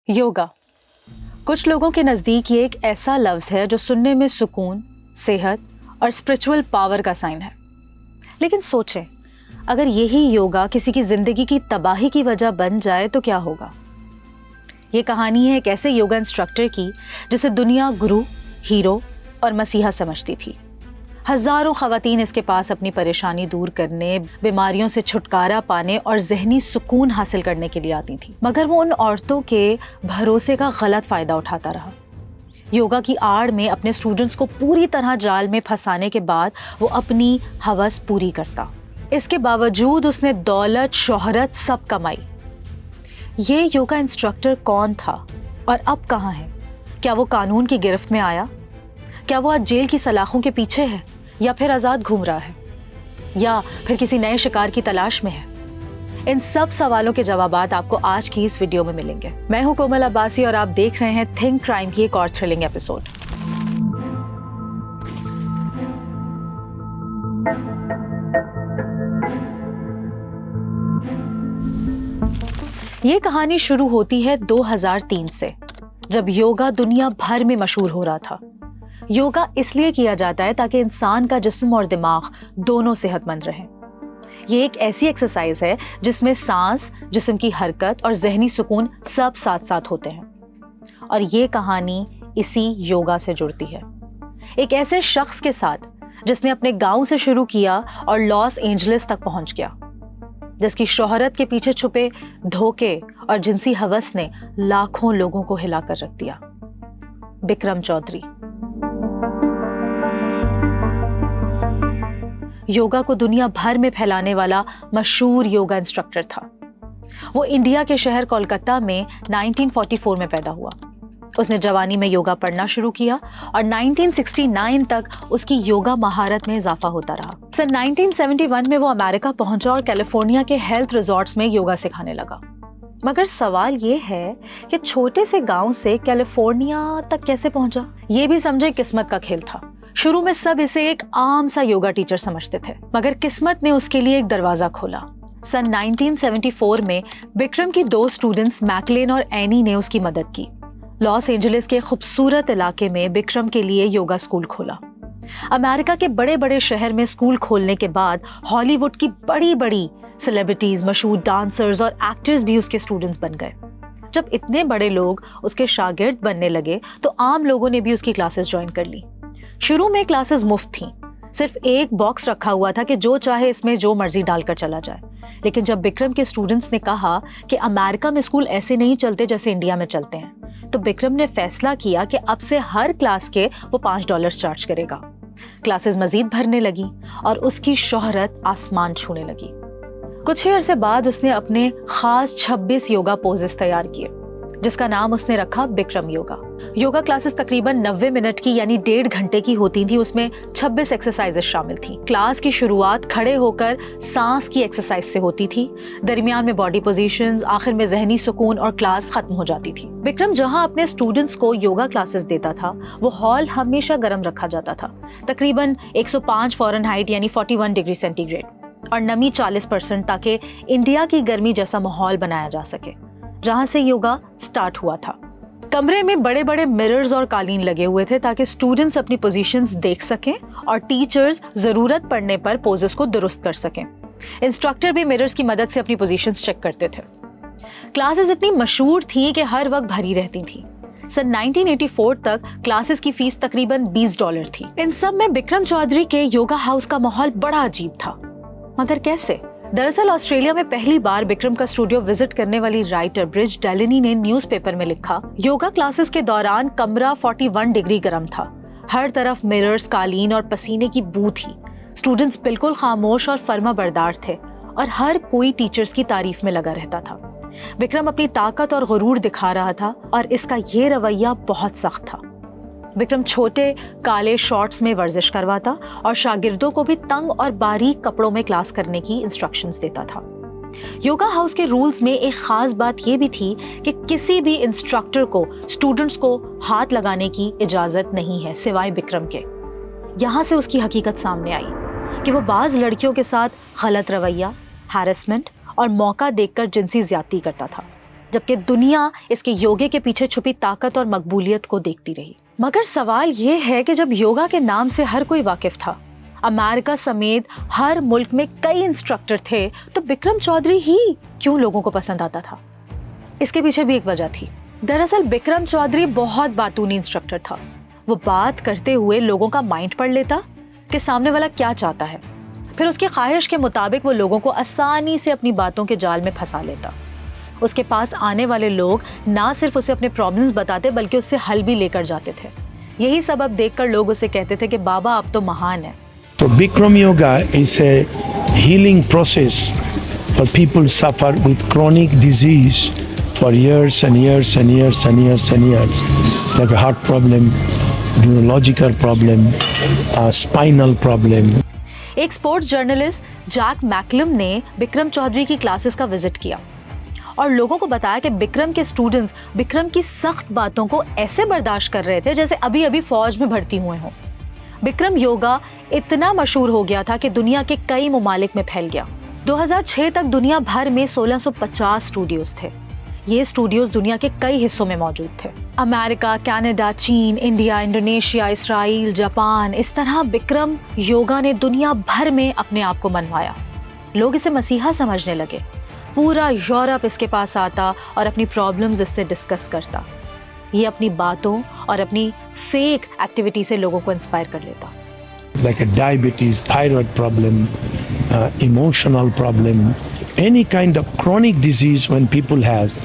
योगा कुछ लोगों के नज़दीक ये एक ऐसा लफ्ज़ है जो सुनने में सुकून, सेहत और स्पिरिचुअल पावर का साइन है। लेकिन सोचें, अगर यही योगा किसी की ज़िंदगी की तबाही की वजह बन जाए तो क्या होगा। ये कहानी है एक ऐसे योगा इंस्ट्रक्टर की जिसे दुनिया गुरु, हीरो और मसीहा समझती थी। हजारों खवातीन इसके पास अपनी परेशानी दूर करने, बीमारियों से छुटकारा पाने और जहनी सुकून हासिल करने के लिए आती थी, मगर वो उन औरतों के भरोसे का गलत फायदा उठाता रहा। योगा की आड़ में अपने स्टूडेंट्स को पूरी तरह जाल में फंसाने के बाद वो अपनी हवस पूरी करता। इसके बावजूद उसने दौलत, शोहरत सब कमाई। ये योगा इंस्ट्रक्टर कौन था और अब कहाँ है? क्या वो कानून की गिरफ्त में आया? क्या वो आज जेल की सलाखों के पीछे है, या फिर आजाद घूम रहा है, या फिर किसी नए शिकार की तलाश में है? इन सब सवालों के जवाबात आपको आज की इस वीडियो में मिलेंगे। मैं हूं कोमल अब्बासी और आप देख रहे हैं थिंक क्राइम की एक और थ्रिलिंग एपिसोड। ये कहानी शुरू होती है 2003 से, जब योगा दुनिया भर में मशहूर हो रहा था। योगा इसलिए किया जाता है ताकि इंसान का जिस्म और दिमाग दोनों सेहतमंद रहें। ये एक ऐसी एक्सरसाइज है जिसमें सांस, जिस्म की हरकत और जहनी सुकून सब साथ साथ होते हैं। और ये कहानी इसी योगा से जुड़ती है, एक ऐसे शख्स के साथ जिसने अपने गांव से शुरू किया और लॉस एंजलिस तक पहुंच गया, जिसकी शोहरत के पीछे छुपे धोखे और जिनसी हवस ने लाखों लोगों को हिलाकर रख दिया। बिक्रम चौधरी योगा को दुनिया भर में फैलाने वाला मशहूर योगा इंस्ट्रक्टर था। वो इंडिया के शहर कोलकाता में 1944 में पैदा हुआ। उसने जवानी में योगा पढ़ना शुरू किया और 1969 तक उसकी योगा महारत में इजाफा होता रहा। सन 1971 में वो अमेरिका पहुंचा और कैलिफोर्निया के हेल्थ रिजॉर्ट्स में योगा सिखाने लगा। मगर सवाल ये है कि छोटे से गांव से कैलिफोर्निया तक कैसे पहुंचा? ये भी समझे किस्मत का खेल था। शुरू में सब इसे एक आम सा योगा टीचर समझते थे, मगर किस्मत ने उसके लिए एक दरवाजा खोला। सन 1974 में बिक्रम की दो स्टूडेंट्स मैकलेन और एनी ने उसकी मदद की। लॉस एंजलिस के खूबसूरत इलाके में बिक्रम के लिए योगा स्कूल खोला। अमेरिका के बड़े बड़े शहर में स्कूल खोलने के बाद हॉलीवुड की बड़ी बड़ी सेलिब्रिटीज, मशहूर डांसर्स और एक्टर्स भी उसके स्टूडेंट्स बन गए। जब इतने बड़े लोग उसके शागिर्द बनने लगे तो आम लोगों ने भी उसकी क्लासेस ज्वाइन कर ली। शुरू में क्लासेस मुफ्त थीं, सिर्फ एक बॉक्स रखा हुआ था कि जो चाहे इसमें जो मर्जी डालकर चला जाए। लेकिन जब बिक्रम के स्टूडेंट्स ने कहा कि अमेरिका में स्कूल ऐसे नहीं चलते जैसे इंडिया में चलते हैं, तो बिक्रम ने फैसला किया कि अब से हर क्लास के वो $5 चार्ज करेगा। क्लासेस मजीद भरने लगी और उसकी शोहरत आसमान छूने लगी। कुछ ही अरसे बाद उसने अपने खास 26 योगा पोजेस तैयार किए, जिसका नाम उसने रखा बिक्रम योगा। योगा क्लासेस तकरीबन 90 मिनट की यानी 1.5 घंटे की होती थी। उसमें 26 एक्सरसाइजेस शामिल थी। क्लास की शुरुआत खड़े होकर सांस की एक्सरसाइज से होती थी, दरमियान में बॉडी पोजीशंस, आखिर में जहनी सुकून और क्लास खत्म हो जाती थी। बिक्रम जहां अपने स्टूडेंट्स को योगा क्लासेस देता था, वो हॉल हमेशा गर्म रखा जाता था, तकरीबन 105 फ़ारेनहाइट यानी 41 डिग्री सेंटीग्रेड, और नमी 40%, ताकि इंडिया की गर्मी जैसा माहौल बनाया जा सके। जहां से योगा स्टार्ट हुआ था, कमरे में बड़े बड़े मिरर्स और कालीन लगे हुए थे ताकि स्टूडेंट्स अपनी पोजीशंस देख सकें और टीचर्स जरूरत पड़ने पर पोजेस को दुरुस्त कर सकें। इंस्ट्रक्टर भी मिरर्स की मदद से अपनी पोजीशंस चेक करते थे। क्लासेस इतनी मशहूर थी कि हर वक्त भरी रहती थी। सन 1984 तक क्लासेस की फीस तकरीबन $20 थी। इन सब में बिक्रम चौधरी के योगा हाउस का माहौल बड़ा अजीब था, मगर कैसे? दरअसल ऑस्ट्रेलिया में पहली बार बिक्रम का स्टूडियो विजिट करने वाली राइटर ब्रिज डेलिनी ने न्यूज़पेपर में लिखा, योगा क्लासेस के दौरान कमरा 41 डिग्री गर्म था। हर तरफ मिरर्स, कालीन और पसीने की बू थी। स्टूडेंट्स बिल्कुल खामोश और फर्माबरदार थे और हर कोई टीचर्स की तारीफ में लगा रहता था। बिक्रम अपनी ताकत और गुरूर दिखा रहा था और इसका ये रवैया बहुत सख्त था। बिक्रम छोटे काले शॉर्ट्स में वर्जिश करवाता और शागिर्दों को भी तंग और बारीक कपड़ों में क्लास करने की इंस्ट्रक्शंस देता था। योगा हाउस के रूल्स में एक खास बात यह भी थी कि किसी भी इंस्ट्रक्टर को स्टूडेंट्स को हाथ लगाने की इजाजत नहीं है सिवाय बिक्रम के। यहाँ से उसकी हकीकत सामने आई कि वो बाज लड़कियों के साथ गलत रवैया, हैरेसमेंट और मौका देखकर जिनसी ज्यादती करता था। जबकि दुनिया इसके योगे के पीछे छुपी ताकत और मकबूलियत को देखती रही। मगर सवाल ये है कि जब योगा के नाम से हर कोई वाकिफ था, अमेरिका समेत हर मुल्क में कई इंस्ट्रक्टर थे, तो बिक्रम चौधरी ही क्यों लोगों को पसंद आता था? इसके पीछे भी एक वजह थी। दरअसल बिक्रम चौधरी बहुत बातूनी इंस्ट्रक्टर था। वो बात करते हुए लोगों का माइंड पढ़ लेता कि सामने वाला क्या चाहता है, फिर उसकी ख्वाहिश के मुताबिक वो लोगों को आसानी से अपनी बातों के जाल में फंसा लेता। उसके पास आने वाले लोग ना सिर्फ उसे अपने प्रॉब्लम्स बताते बल्कि उससे हल भी लेकर जाते थे। यही सबब देखकर लोग उसे कहते थे कि बाबा आप तो महान है। So Bikram Yoga is a healing process for people suffer with chronic disease for years and years and years and years and years, like a heart problem, neurological problem, a spinal problem. एक sports journalist Jack McCullum ने बिक्रम चौधरी की classes का visit किया और लोगों को बताया कि बिक्रम के स्टूडेंट्स बिक्रम की सख्त बातों को ऐसे बर्दाश्त कर रहे थे जैसे अभी अभी फौज में भर्ती हुए हों। बिक्रम योगा इतना मशहूर हो गया था कि दुनिया के कई ममालिक में फैल गया। 2006 तक दुनिया भर में 1650 स्टूडियोज थे। ये स्टूडियोज दुनिया के कई हिस्सों में मौजूद थे। अमेरिका, कनाडा, चीन, इंडिया, इंडोनेशिया, इसराइल, जापान, इस तरह बिक्रम योगा ने दुनिया भर में अपने आप को मनवाया। लोग इसे मसीहा समझने लगे। पूरा यूरोप इसके पास आता और अपनी प्रॉब्लम्स इससे डिस्कस करता। ये अपनी बातों और अपनी फेक एक्टिविटी से लोगों को इंस्पायर कर लेता। Like a diabetes, thyroid problem, emotional problem, any kind of chronic disease when people has,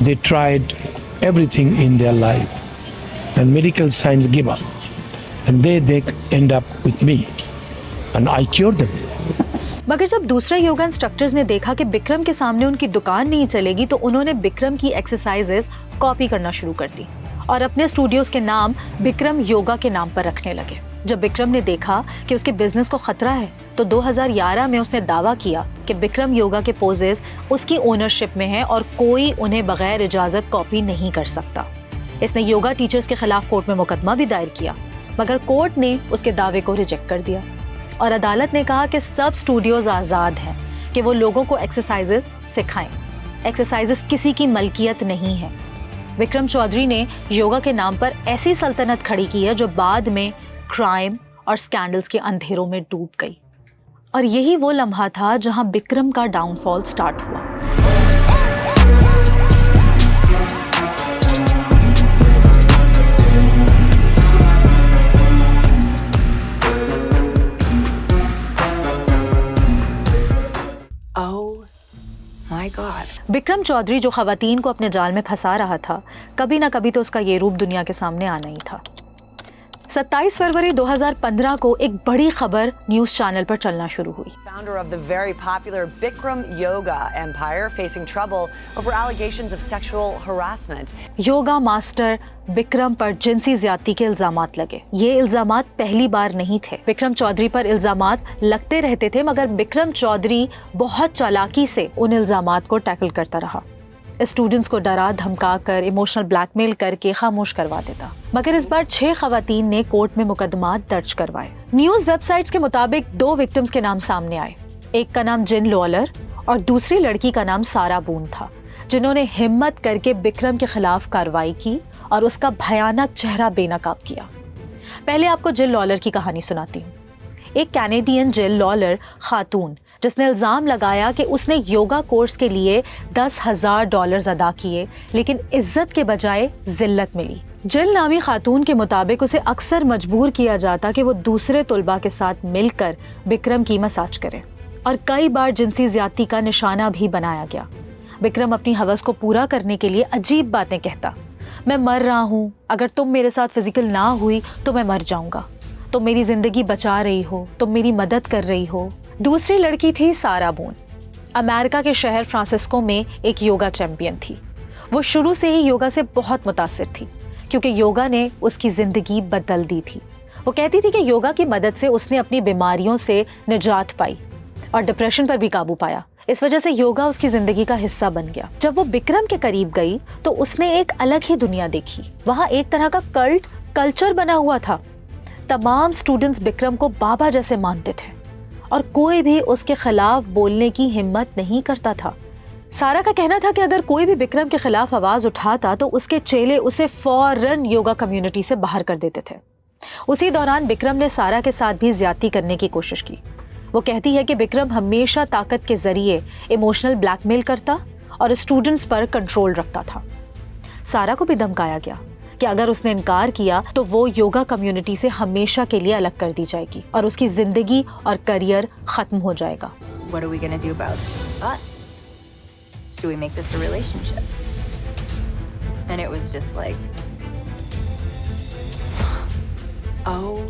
they tried everything in their life and medical science give up and they end up with me and I cured them. मगर जब दूसरे yoga instructors ने देखा कि बिक्रम के सामने उनकी दुकान नहीं चलेगी तो उन्होंने बिक्रम की एक्सरसाइजेस कॉपी करना शुरू कर दी और अपने स्टूडियोज के नाम बिक्रम योगा के नाम पर रखने लगे। जब बिक्रम ने देखा कि उसके बिजनेस को खतरा है तो 2011 में उसने दावा किया कि बिक्रम योगा के पोजेस उसकी ओनरशिप में है और कोई उन्हें बगैर इजाजत कॉपी नहीं कर सकता। इसने योगा टीचर्स के खिलाफ कोर्ट में मुकदमा भी दायर किया, मगर कोर्ट ने उसके दावे को रिजेक्ट कर दिया और अदालत ने कहा कि सब स्टूडियोज आज़ाद हैं कि वो लोगों को एक्सरसाइजेस सिखाएं। एक्सरसाइजेस किसी की मलकियत नहीं है। बिक्रम चौधरी ने योगा के नाम पर ऐसी सल्तनत खड़ी की है जो बाद में क्राइम और स्कैंडल्स के अंधेरों में डूब गई। और यही वो लम्हा था जहां बिक्रम का डाउनफॉल स्टार्ट हुआ। बिक्रम चौधरी जो खवातीन को अपने जाल में फंसा रहा था, कभी ना कभी तो उसका ये रूप दुनिया के सामने आना ही था। 27 फरवरी 2015 को एक बड़ी खबर न्यूज चैनल पर चलना शुरू हुई। Founder of the very popular Bikram Yoga empire facing trouble over allegations of sexual harassment. Yoga master Bikram पर जिनसी ज्यादती के इल्जामात लगे। ये इल्जामात पहली बार नहीं थे। बिक्रम चौधरी पर इल्जामात लगते रहते थे, मगर बिक्रम चौधरी बहुत चालाकी से उन इल्जामात को टैकल करता रहा। स्टूडेंट्स को डरा धमका कर, इमोशनल ब्लैकमेल करके खामोश करवा देता। मगर इस बार 6 खवातीन ने कोर्ट में मुकदमा दर्ज करवाए। न्यूज वेबसाइट्स के मुताबिक 2 विक्टिम्स के नाम सामने आए। एक का नाम जिन लॉलर और दूसरी लड़की का नाम सारा बून था, जिन्होंने हिम्मत करके बिक्रम के खिलाफ कार्रवाई की और उसका भयानक चेहरा बेनकाब किया। पहले आपको जिन लॉलर की कहानी सुनाती हूँ। एक कैनेडियन जिल लॉलर खातून जिसने इल्जाम लगाया कि उसने योगा कोर्स के लिए $10,000 अदा किए, लेकिन इज्जत के बजाय जिल्लत मिली। जिल नामी खातून के मुताबिक उसे अक्सर मजबूर किया जाता कि वो दूसरे तुलबा के साथ मिलकर बिक्रम की मसाज करे और कई बार जिनसी ज्यादती का निशाना भी बनाया गया। बिक्रम अपनी हवस को पूरा करने के लिए अजीब बातें कहता। मैं मर रहा हूँ, अगर तुम मेरे साथ फिजिकल ना हुई तो मैं मर जाऊंगा, तुम मेरी जिंदगी बचा रही हो, तुम मेरी मदद कर रही हो। दूसरी लड़की थी सारा बून। अमेरिका के शहर फ्रांसिस्को में एक योगा चैंपियन थी। वो शुरू से ही योगा से बहुत मुतासिर थी क्योंकि योगा ने उसकी जिंदगी बदल दी थी। वो कहती थी कि योगा की मदद से उसने अपनी बीमारियों से निजात पाई और डिप्रेशन पर भी काबू पाया। इस वजह से योगा उसकी जिंदगी का हिस्सा बन गया। जब वो बिक्रम के करीब गई तो उसने एक अलग ही दुनिया देखी। वहाँ एक तरह का कल्चर बना हुआ था। तमाम स्टूडेंट्स बिक्रम को बाबा जैसे मानते थे और कोई भी उसके खिलाफ बोलने की हिम्मत नहीं करता था। सारा का कहना था कि अगर कोई भी बिक्रम के खिलाफ आवाज उठाता तो उसके चेले उसे फौरन योगा कम्युनिटी से बाहर कर देते थे। उसी दौरान बिक्रम ने सारा के साथ भी ज्यादती करने की कोशिश की। वो कहती है कि बिक्रम हमेशा ताकत के जरिए इमोशनल ब्लैकमेल करता और स्टूडेंट्स पर कंट्रोल रखता था। सारा को भी धमकाया गया कि अगर उसने इनकार किया तो वो योगा कम्युनिटी से हमेशा के लिए अलग कर दी जाएगी और उसकी जिंदगी और करियर खत्म हो जाएगा। What are we gonna do about us? Should we make this a relationship? And it was just like, oh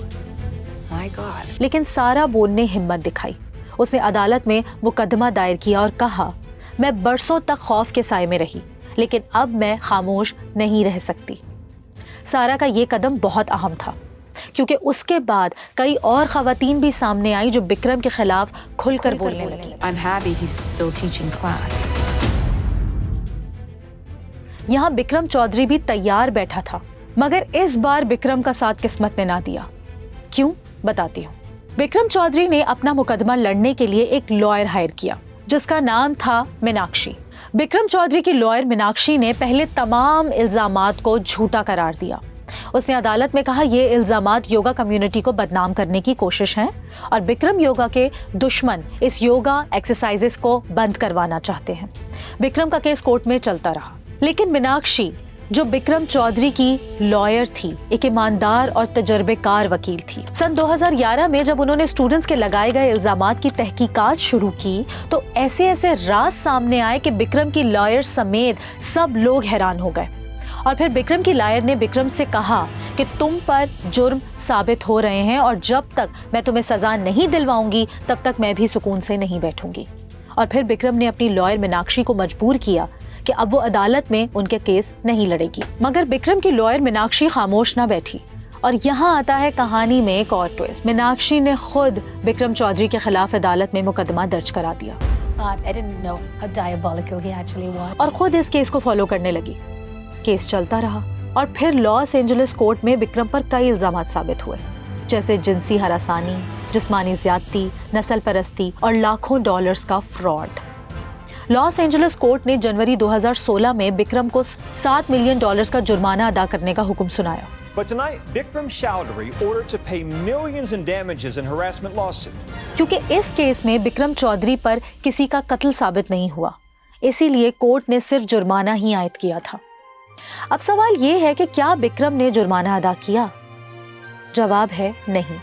my God. लेकिन सारा बोन ने हिम्मत दिखाई। उसने अदालत में मुकदमा दायर किया और कहा, मैं बरसों तक खौफ के साए में रही, लेकिन अब मैं खामोश नहीं रह सकती। सारा का ये कदम बहुत अहम था क्योंकि उसके बाद कई और खवातीन भी सामने आई जो बिक्रम के खिलाफ खुलकर बोलने लगी। I'm happy he's still teaching class. यहाँ बिक्रम चौधरी भी तैयार बैठा था, मगर इस बार बिक्रम का साथ किस्मत ने ना दिया। क्यों, बताती हूँ। बिक्रम चौधरी ने अपना मुकदमा लड़ने के लिए एक लॉयर हायर किया जिसका नाम था मीनाक्षी। बिक्रम चौधरी की लॉयर मीनाक्षी ने पहले तमाम इल्जामात को झूठा करार दिया। उसने अदालत में कहा ये इल्जामात योगा कम्युनिटी को बदनाम करने की कोशिश हैं और बिक्रम योगा के दुश्मन इस योगा एक्सरसाइजेस को बंद करवाना चाहते हैं। बिक्रम का केस कोर्ट में चलता रहा, लेकिन मीनाक्षी जो बिक्रम चौधरी की लॉयर थी, एक ईमानदार और तजर्बेकार वकील थी। सन 2011 में जब उन्होंने स्टूडेंट्स के लगाए गए इल्जामात की तहकीकात शुरू की तो ऐसे ऐसे राज सामने आए कि बिक्रम की लॉयर समेत सब लोग हैरान हो गए। और फिर बिक्रम की लॉयर ने बिक्रम से कहा कि तुम पर जुर्म साबित हो रहे हैं और जब तक मैं तुम्हें सजा नहीं दिलवाऊंगी तब तक मैं भी सुकून से नहीं बैठूंगी। और फिर बिक्रम ने अपनी लॉयर मीनाक्षी को मजबूर किया कि अब वो अदालत में उनके केस नहीं लड़ेगी। मगर बिक्रम की लॉयर मीनाक्षी खामोश ना बैठी और यहाँ आता है कहानी में एक और ट्विस्ट। मीनाक्षी ने खुद बिक्रम चौधरी के खिलाफ अदालत में मुकदमा दर्ज करा दिया I didn't know how diabolical he actually was. और खुद इस केस को फॉलो करने लगी। केस चलता रहा और फिर लॉस एंजलिस कोर्ट में बिक्रम पर कई इल्जामात साबित हुए, जैसे जिनसी हरासानी, जिस्मानी ज्यादती, नस्ल परस्ती और लाखों डॉलर्स का फ्रॉड। लॉस एंजलिस कोर्ट ने जनवरी 2016 में बिक्रम को $7 मिलियन का जुर्माना अदा करने का हुक्म सुनाया। But tonight, Bikram Chowdhury ordered to pay millions in damages in harassment lawsuit. क्योंकि इस केस में बिक्रम चौधरी पर किसी का कत्ल साबित नहीं हुआ, इसीलिए कोर्ट ने सिर्फ जुर्माना ही आयद किया था। अब सवाल ये है कि क्या बिक्रम ने जुर्माना अदा किया? जवाब है नहीं।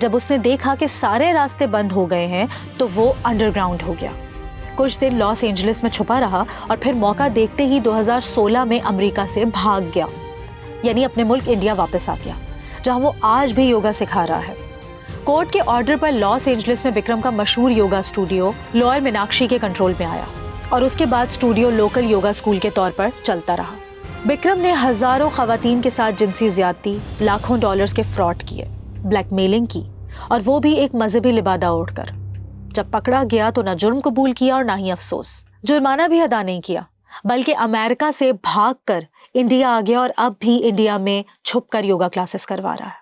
जब उसने देखा कि सारे रास्ते बंद हो गए हैं तो वो अंडरग्राउंड हो गया। कुछ दिन लॉस एंजलिस में छुपा रहा और फिर मौका देखते ही 2016 में अमेरिका से भाग गया, यानी अपने मुल्क इंडिया वापस आ गया, जहां वो आज भी योगा सिखा रहा है। कोर्ट के ऑर्डर पर लॉस एंजलिस में बिक्रम का मशहूर योगा स्टूडियो लॉयर मीनाक्षी के कंट्रोल में आया और उसके बाद स्टूडियो लोकल योगा स्कूल के तौर पर चलता रहा। बिक्रम ने हजारों खवातीन के साथ जिनसी ज्यादती, लाखों डॉलर्स के फ्रॉड किए, ब्लैकमेलिंग की और वो भी एक मजहबी लिबादा ओढ़कर। जब पकड़ा गया तो न जुर्म कबूल किया और ना ही अफसोस। जुर्माना भी अदा नहीं किया, बल्कि अमेरिका से भागकर इंडिया आ गया और अब भी इंडिया में छुपकर योगा क्लासेस करवा रहा है।